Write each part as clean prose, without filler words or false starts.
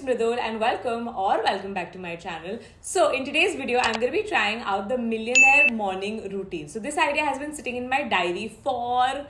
Mridul and welcome back to my channel. So in today's video, I'm going to be trying out the Millionaire morning routine. So this idea has been sitting in my diary for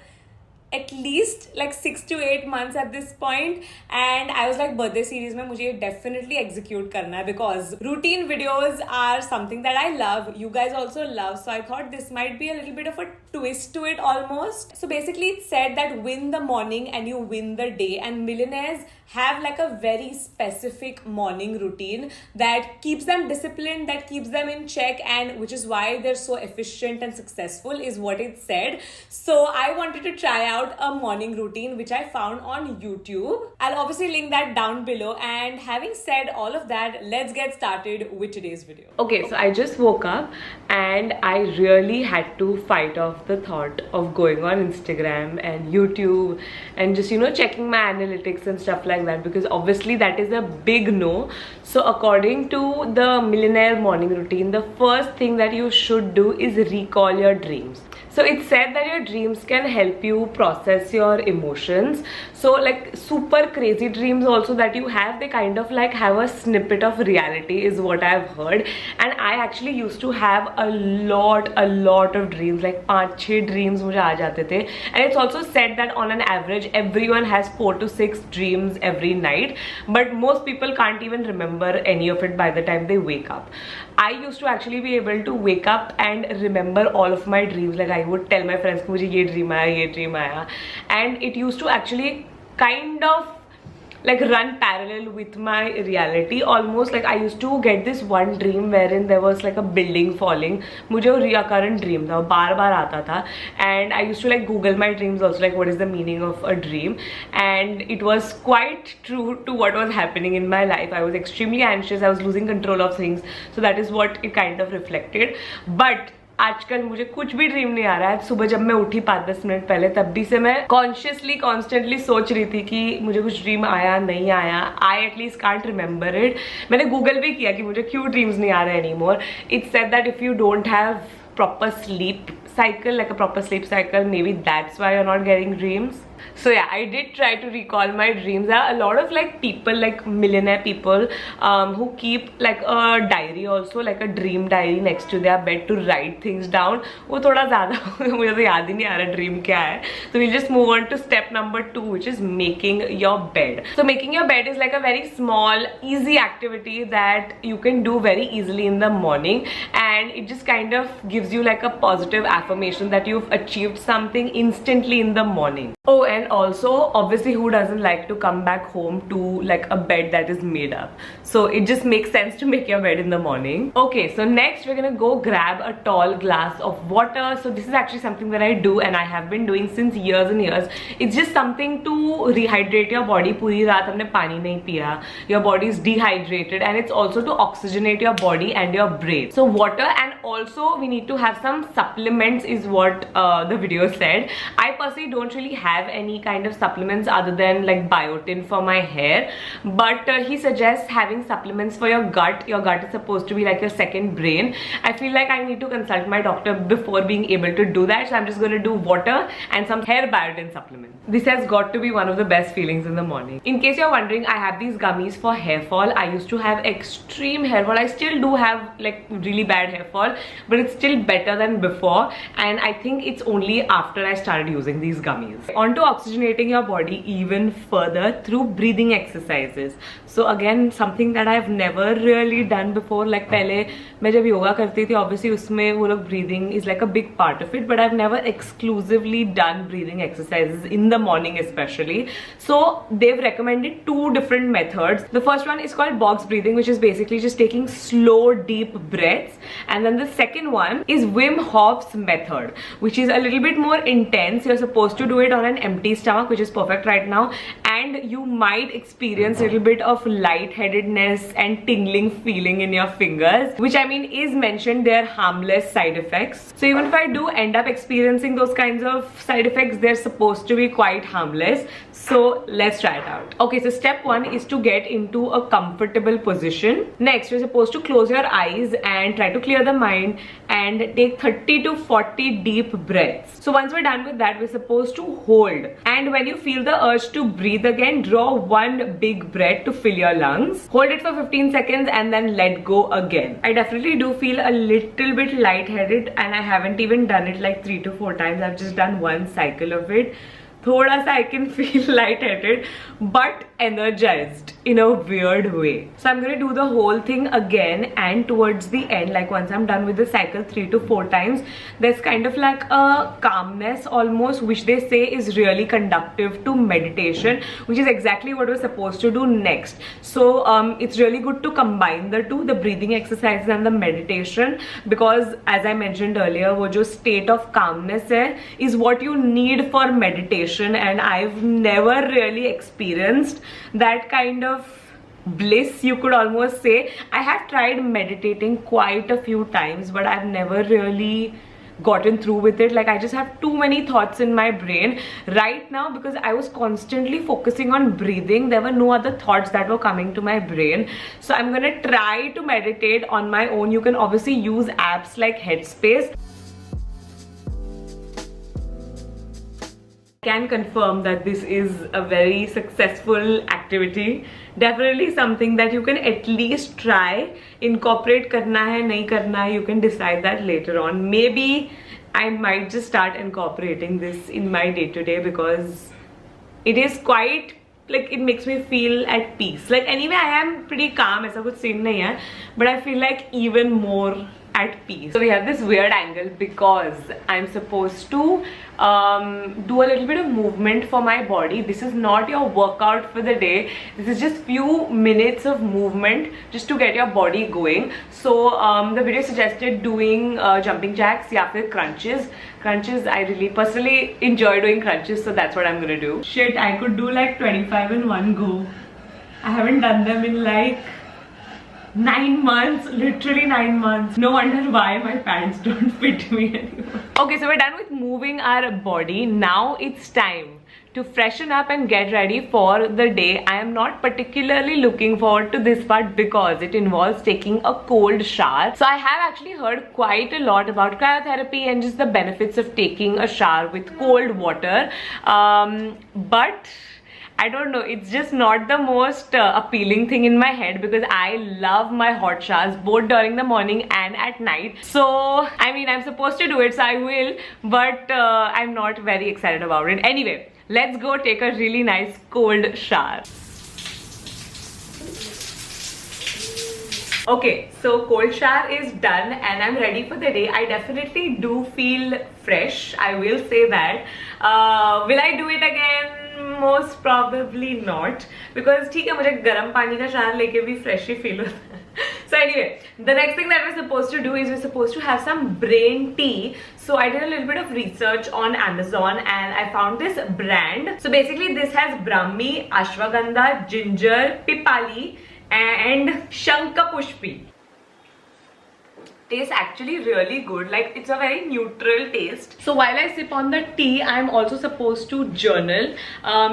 at least like 6 to 8 months at this point, and I was like, birthday series mein mujhe definitely execute karna hai because routine videos are something that I love, you guys also love, so I thought this might be a little bit of a twist to it almost. So basically it's said that win the morning and you win the day, and millionaires have like a very specific morning routine that keeps them disciplined, that keeps them in check, and which is why they're so efficient and successful is what it said. So I wanted to try out a morning routine which I found on YouTube. I'll obviously link that down below, and having said all of that, let's get started with today's video. Okay, so I just woke up and I really had to fight off the thought of going on Instagram and YouTube and just, checking my analytics and stuff like that, because obviously that is a big no. So according to the Millionaire morning routine, the first thing that you should do is recall your dreams. So it's said that your dreams can help you process your emotions. So like super crazy dreams also that you have, they kind of like have a snippet of reality is what I've heard. And I actually used to have a lot of dreams, like 5-6 dreams mujhe aa jate the. And it's also said that on an average everyone has 4 to 6 dreams every night, but most people can't even remember any of it by the time they wake up. I used to actually be able to wake up and remember all of my dreams. Like I would tell my friends mujhe ye dream aaya, and it used to actually kind of like run parallel with my reality almost. Like I used to get this one dream wherein there was like a building falling. Mujhe wo recurrent dream tha, baar aata tha, and I used to like Google my dreams also, like what is the meaning of a dream, and it was quite true to what was happening in my life. I was extremely anxious, I was losing control of things, so that is what it kind of reflected. But आजकल मुझे कुछ भी dream नहीं आ रहा है. सुबह जब मैं उठी 5-10 मिनट पहले, तब भी से मैं कॉन्शियसली कॉन्स्टेंटली सोच रही थी कि मुझे कुछ ड्रीम आया नहीं आया. I at least can't remember it. मैंने गूगल भी किया कि मुझे क्यों ड्रीम्स नहीं आ रहे any more. It's said that if you don't have proper sleep cycle, maybe that's why you're not getting dreams. So yeah, I did try to recall my dreams. There are a lot of like people, like millionaire people, who keep like a diary also, like a dream diary next to their bed to write things down. वो थोड़ा ज़्यादा मुझे तो याद ही नहीं आ रहा dream क्या है. So we'll just move on to step number 2, which is making your bed. So making your bed is like a very small, easy activity that you can do very easily in the morning, and it just kind of gives you like a positive affirmation that you've achieved something instantly in the morning. Oh, and also obviously who doesn't like to come back home to like a bed that is made up? So it just makes sense to make your bed in the morning. Okay, so next we're gonna go grab a tall glass of water. So this is actually something that I do and I have been doing since years and years. It's just something to rehydrate your body. पूरी रात हमने पानी नहीं पिया, your body is dehydrated, and it's also to oxygenate your body and your brain. So water, and also we need to have some supplements is what the video said. I personally don't really have any kind of supplements other than like biotin for my hair, but he suggests having supplements for your gut. Your gut is supposed to be like your second brain. I feel like I need to consult my doctor before being able to do that, so I'm just going to do water and some hair biotin supplements. This has got to be one of the best feelings in the morning. In case you're wondering, I have these gummies for hair fall. I used to have extreme hair fall. I still do have like really bad hair fall, but it's still better than before, and I think it's only after I started using these gummies. On to oxygenating your body even further through breathing exercises. So again, something that I've never really done before. Like पहले मैं जब योगा करती थी, obviously उसमें वो लोग breathing is like a big part of it, but I've never exclusively done breathing exercises in the morning especially. So they've recommended 2 different methods. The first one is called box breathing, which is basically just taking slow deep breaths, and then the second one is Wim Hof's method, which is a little bit more intense. You're supposed to do it on an empty stomach, which is perfect right now, and you might experience a little bit of lightheadedness and tingling feeling in your fingers, which I mean is mentioned they're harmless side effects. So even if I do end up experiencing those kinds of side effects, they're supposed to be quite harmless. So let's try it out. Okay, so step 1 is to get into a comfortable position. Next, you're supposed to close your eyes and try to clear the mind and take 30 to 40 deep breaths. So once we're done with that, we're supposed to hold. And when you feel the urge to breathe again, draw one big breath to fill your lungs. Hold it for 15 seconds and then let go again. I definitely do feel a little bit lightheaded, and I haven't even done it like 3 to 4 times. I've just done one cycle of it. Thoda sa I can feel lightheaded but energized in a weird way. So I'm gonna do the whole thing again, and towards the end, like once I'm done with the cycle 3 to 4 times, there's kind of like a calmness almost, which they say is really conductive to meditation, which is exactly what we're supposed to do next. So it's really good to combine the two, the breathing exercises and the meditation, because as I mentioned earlier, wo jo state of calmness hai, is what you need for meditation, and I've never really experienced that kind of bliss, you could almost say. I have tried meditating quite a few times, but I've never really gotten through with it. Like, I just have too many thoughts in my brain right now because I was constantly focusing on breathing. There were no other thoughts that were coming to my brain. So I'm gonna try to meditate on my own. You can obviously use apps like Headspace. Can confirm that this is a very successful activity. Definitely something that you can at least try. Incorporate karna hai, nahi karna hai, you can decide that later on. Maybe I might just start incorporating this in my day-to-day because it is quite, like, it makes me feel at peace. Like, anyway, I am pretty calm, aisa kuch scene nahi hai, but I feel like even more at peace. So we have this weird angle because I'm supposed to do a little bit of movement for my body. This is not your workout for the day. This is just few minutes of movement just to get your body going. So the video suggested doing jumping jacks ya fir crunches. Crunches, I really personally enjoy doing crunches, so that's what I'm gonna do. Shit, I could do like 25 in one go. I haven't done them in like 9 months, literally 9 months. No wonder why my pants don't fit me anymore. Okay, so we're done with moving our body. Now it's time to freshen up and get ready for the day. I am not particularly looking forward to this part because it involves taking a cold shower. So I have actually heard quite a lot about cryotherapy and just the benefits of taking a shower with cold water. But I don't know, it's just not the most appealing thing in my head because I love my hot showers both during the morning and at night. So, I mean, I'm supposed to do it, so I will, but I'm not very excited about it. Anyway, let's go take a really nice cold shower. Okay, so cold shower is done and I'm ready for the day. I definitely do feel fresh, I will say that. Will I do it again? Most probably not, because ठीक है, मुझे गर्म पानी का shower लेके भी fresh ही feel होता है. So anyway, the next thing that we're supposed to do is we're supposed to have some brain tea. So I did a little bit of research on Amazon and I found this brand. So basically this has Brahmi, Ashwagandha, Ginger, Pipali and Shankapushpi. Tastes actually really good. Like, it's a very neutral taste. So while I sip on the tea, I'm also supposed to journal.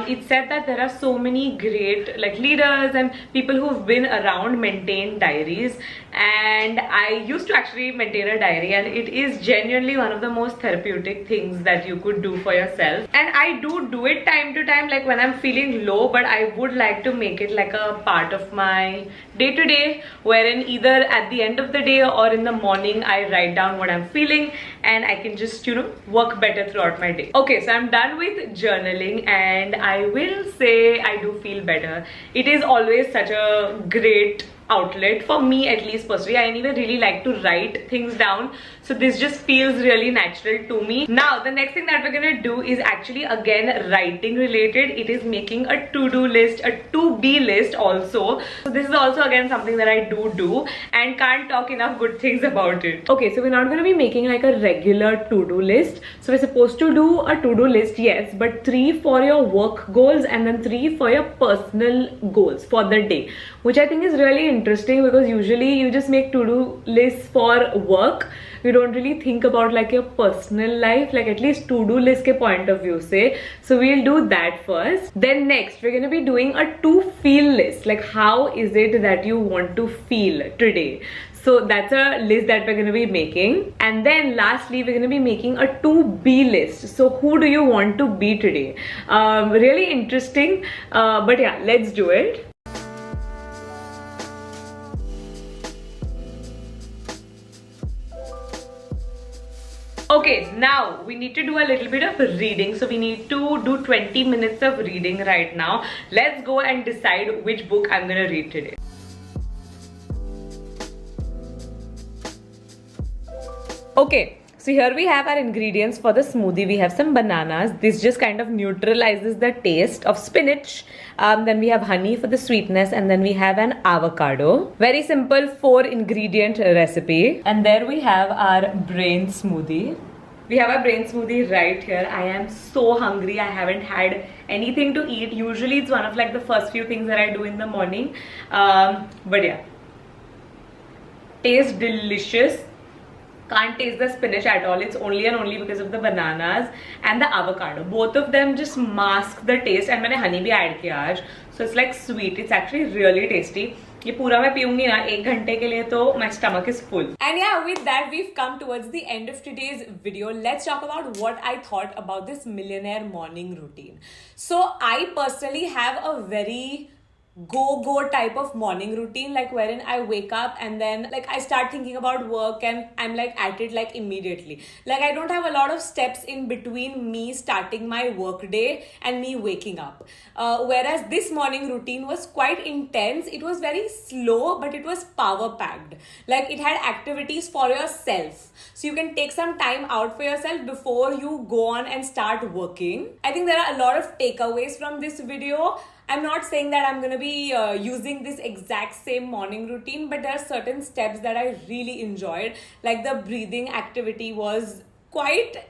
It said that there are so many great like leaders and people who've been around maintain diaries, and I used to actually maintain a diary, and it is genuinely one of the most therapeutic things that you could do for yourself. And I do it time to time, like when I'm feeling low, but I would like to make it like a part of my day-to-day, wherein either at the end of the day or in the morning I write down what I'm feeling and I can just, you know, work better throughout my day. Okay, so I'm done with journaling and I will say I do feel better. It is always such a great outlet for me, at least personally. I anyway really like to write things down, so this just feels really natural to me. Now the next thing that we're gonna do is actually again writing related. It is making a to-do list, a to-be list also. So this is also again something that I do and can't talk enough good things about it. Okay, so we're not gonna be making like a regular to-do list. So we're supposed to do a to-do list, yes, but 3 for your work goals and then 3 for your personal goals for the day, which I think is really interesting because usually you just make to-do lists for work. You don't really think about like your personal life, like at least to-do list ke point of view say. So we'll do that first. Then next, we're gonna be doing a to-feel list. Like how is it that you want to feel today? So that's a list that we're going to be making. And then lastly, we're going to be making a to-be list. So who do you want to be today? Really interesting. But yeah, let's do it. Okay, now we need to do a little bit of reading. So we need to do 20 minutes of reading right now. Let's go and decide which book I'm going to read today. Okay, so here we have our ingredients for the smoothie. We have some bananas. This just kind of neutralizes the taste of spinach. Then we have honey for the sweetness, and then we have an avocado. Very simple 4-ingredient recipe. And there we have our brain smoothie. We have a brain smoothie right here. I am so hungry. I haven't had anything to eat. Usually it's one of like the first few things that I do in the morning. But yeah, tastes delicious. Can't taste the spinach at all. It's only and only because of the bananas and the avocado. Both of them just mask the taste. And मैंने honey भी add किया आज. So it's like sweet. It's actually really tasty. ये पूरा मैं पीऊंगी ना 1 घंटे के लिए तो my stomach is full. And yeah, with that we've come towards the end of today's video. Let's talk about what I thought about this millionaire morning routine. So I personally have a very go type of morning routine, like wherein I wake up and then like I start thinking about work and I'm like at it like immediately. Like I don't have a lot of steps in between me starting my work day and me waking up. Whereas this morning routine was quite intense. It was very slow, but it was power packed. Like it had activities for yourself. So you can take some time out for yourself before you go on and start working. I think there are a lot of takeaways from this video. I'm not saying that I'm going to be using this exact same morning routine, but there are certain steps that I really enjoyed. Like the breathing activity was quite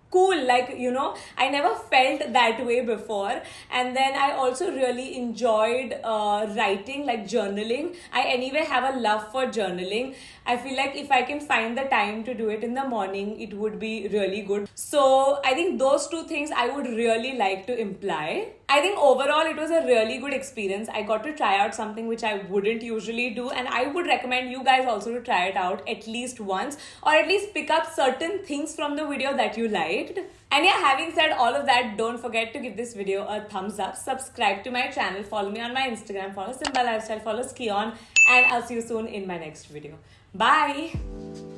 cool, like, you know, I never felt that way before. And then I also really enjoyed writing, like journaling. I anyway have a love for journaling. I feel like if I can find the time to do it in the morning, it would be really good. So I think those 2 things I would really like to imply. I think overall it was a really good experience. I got to try out something which I wouldn't usually do, and I would recommend you guys also to try it out at least once, or at least pick up certain things from the video that you liked. And yeah, having said all of that, don't forget to give this video a thumbs up, subscribe to my channel, follow me on my Instagram, follow Simba Lifestyle, follow Skion, and I'll see you soon in my next video. Bye!